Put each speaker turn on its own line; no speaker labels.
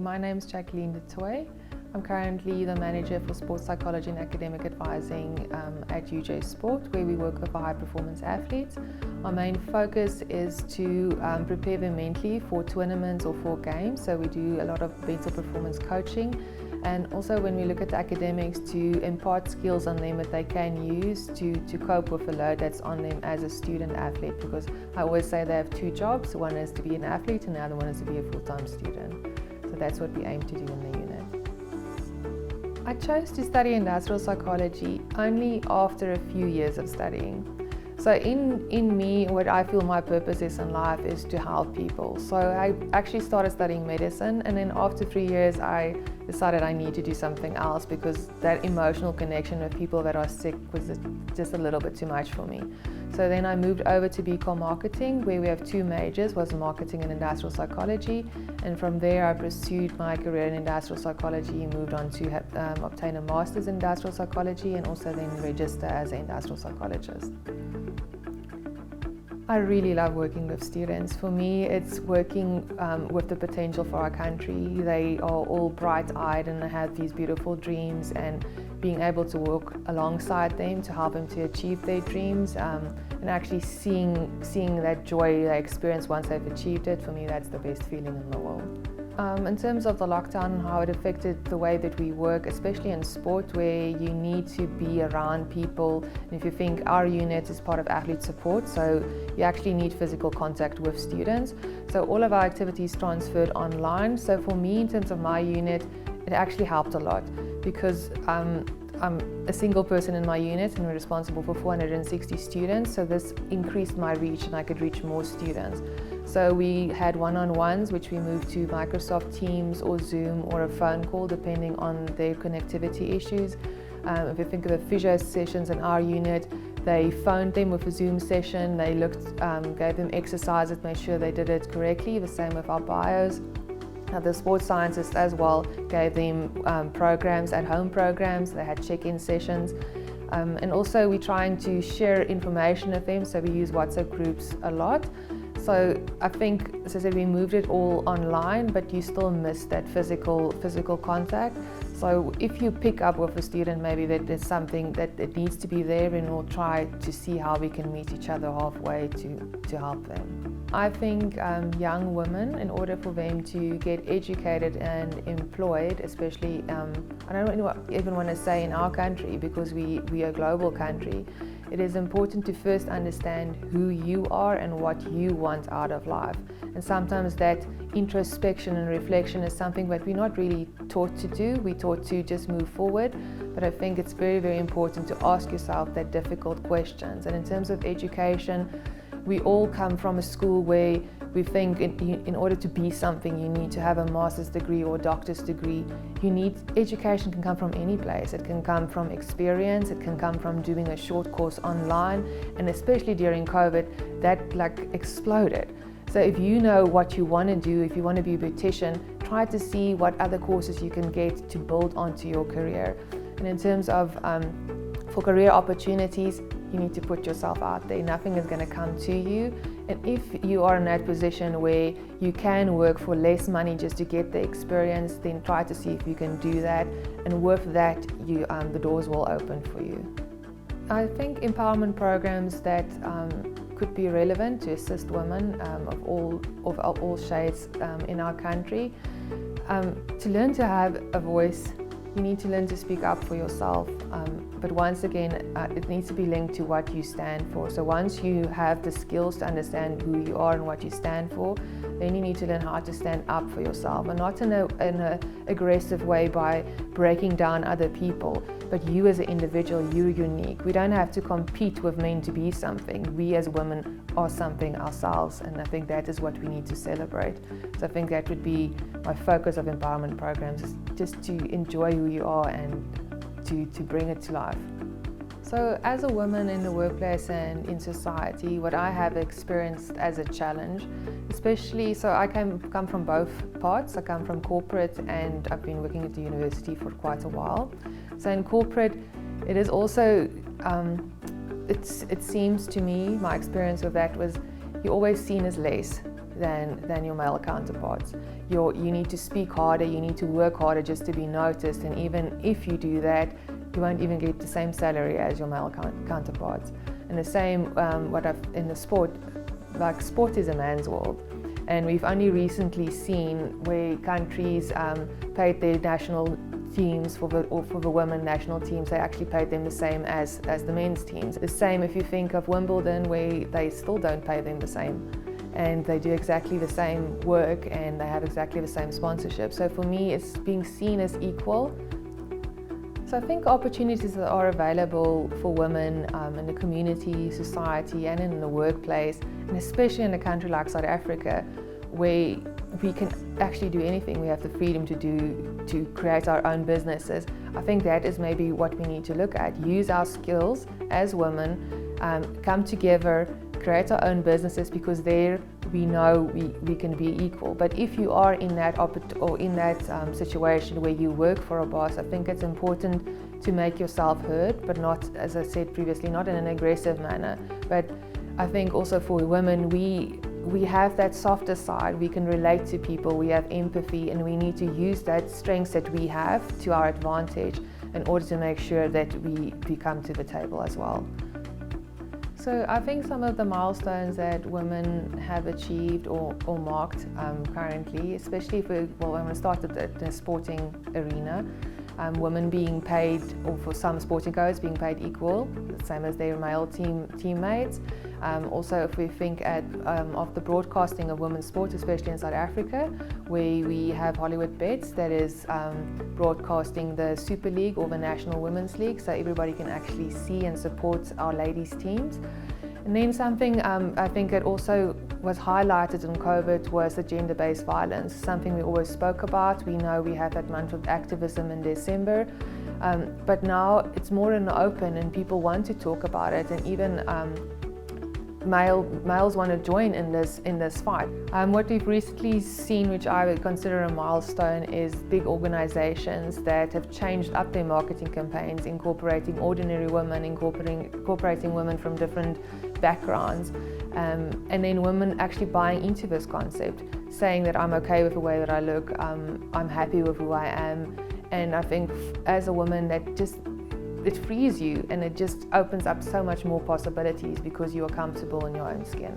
My name is Jacqueline du Toit. I'm currently the manager for sports psychology and academic advising at UJ Sport, where we work with high performance athletes. Our main focus is to prepare them mentally for tournaments or for games, so we do a lot of mental performance coaching, and also when we look at the academics, to impart skills on them that they can use to cope with the load that's on them as a student athlete, because I always say they have two jobs. One is to be an athlete and the other one is to be a full-time student. So that's what we aim to do in the unit. I chose to study industrial psychology only after a few years of studying. So in me, what I feel my purpose is in life is to help people. So I actually started studying medicine, and then after 3 years I decided I need to do something else, because that emotional connection with people that are sick was just a little bit too much for me. So then I moved over to BCom marketing, where we have two majors, was marketing and industrial psychology. And from there I pursued my career in industrial psychology, moved on to obtain a master's in industrial psychology, and also then register as an industrial psychologist. I really love working with students. For me, it's working with the potential for our country. They are all bright-eyed and they have these beautiful dreams, and being able to work alongside them to help them to achieve their dreams, and actually seeing that joy they experience once they've achieved it, for me that's the best feeling in the world. In terms of the lockdown and how it affected the way that we work, especially in sport where you need to be around people, and if you think our unit is part of athlete support, so you actually need physical contact with students. So all of our activities transferred online. So for me, in terms of my unit, it actually helped a lot, because I'm a single person in my unit and we're responsible for 460 students, so this increased my reach and I could reach more students. So we had one-on-ones, which we moved to Microsoft Teams or Zoom or a phone call, depending on their connectivity issues. If you think of the physio sessions in our unit, they phoned them with a Zoom session, they gave them exercises, made sure they did it correctly. The same with our bios. The sports scientists as well gave them programs, at-home programs. They had check-in sessions. And also we're trying to share information with them, so we use WhatsApp groups a lot. So I think, as I said, we moved it all online, but you still miss that physical contact. So if you pick up with a student, maybe that there's something that it needs to be there, and we'll try to see how we can meet each other halfway to help them. I think young women, in order for them to get educated and employed, especially, I don't even want to say in our country, because we are a global country, it is important to first understand who you are and what you want out of life. And sometimes that introspection and reflection is something that we're not really taught to do. We're taught to just move forward. But I think it's very, very important to ask yourself that difficult questions. And in terms of education, we all come from a school where we think in order to be something, you need to have a master's degree or a doctor's degree. Education can come from any place. It can come from experience, it can come from doing a short course online, and especially during COVID, that exploded. So if you know what you want to do, if you want to be a beautician, try to see what other courses you can get to build onto your career. And in terms of for career opportunities, you need to put yourself out there. Nothing is going to come to you. And if you are in that position where you can work for less money just to get the experience, then try to see if you can do that. And with that, the doors will open for you. I think empowerment programs that could be relevant to assist women of all shades in our country. To learn to have a voice, you need to learn to speak up for yourself, but once again, it needs to be linked to what you stand for. So once you have the skills to understand who you are and what you stand for, then you need to learn how to stand up for yourself, and not in an aggressive way by breaking down other people, but you as an individual, you're unique. We don't have to compete with men to be something. We as women are something ourselves, and I think that is what we need to celebrate. So I think that would be my focus of empowerment programs, is just to enjoy who you are and to bring it to life. So as a woman in the workplace and in society, what I have experienced as a challenge, especially, so I come from both parts. I come from corporate, and I've been working at the university for quite a while. So in corporate, it is also, it seems to me, my experience with that was, you're always seen as less. than your male counterparts. You need to speak harder, you need to work harder just to be noticed, and even if you do that, you won't even get the same salary as your male counterparts. And the same in the sport, like sport is a man's world. And we've only recently seen where countries paid their national teams for the women national teams, they actually paid them the same as the men's teams. The same if you think of Wimbledon, where they still don't pay them the same. And they do exactly the same work and they have exactly the same sponsorship. So for me, it's being seen as equal. So I think opportunities that are available for women in the community, society, and in the workplace, and especially in a country like South Africa, where we can actually do anything. We have the freedom to create our own businesses. I think that is maybe what we need to look at. Use our skills as women, come together, create our own businesses, because there we know we can be equal. But if you are in that situation where you work for a boss, I think it's important to make yourself heard, but not, as I said previously, not in an aggressive manner. But I think also for women, we have that softer side. We can relate to people, we have empathy, and we need to use that strengths that we have to our advantage in order to make sure that we come to the table as well. So I think some of the milestones that women have achieved or marked currently, especially when we started at the sporting arena, women being paid, or for some sporting codes being paid equal, the same as their male teammates. Also, if we think of the broadcasting of women's sport, especially in South Africa, where we have Hollywood Bets that is broadcasting the Super League or the National Women's League, so everybody can actually see and support our ladies' teams. And then something I think it also was highlighted in COVID was the gender-based violence, something we always spoke about. We know we have that month of activism in December, but now it's more in the open and people want to talk about it, and even males want to join in this fight. What we've recently seen, which I would consider a milestone, is big organizations that have changed up their marketing campaigns, incorporating ordinary women, incorporating women from different backgrounds, and then women actually buying into this concept, saying that I'm okay with the way that I look, I'm happy with who I am. And I think as a woman, that just it frees you and it just opens up so much more possibilities because you are comfortable in your own skin.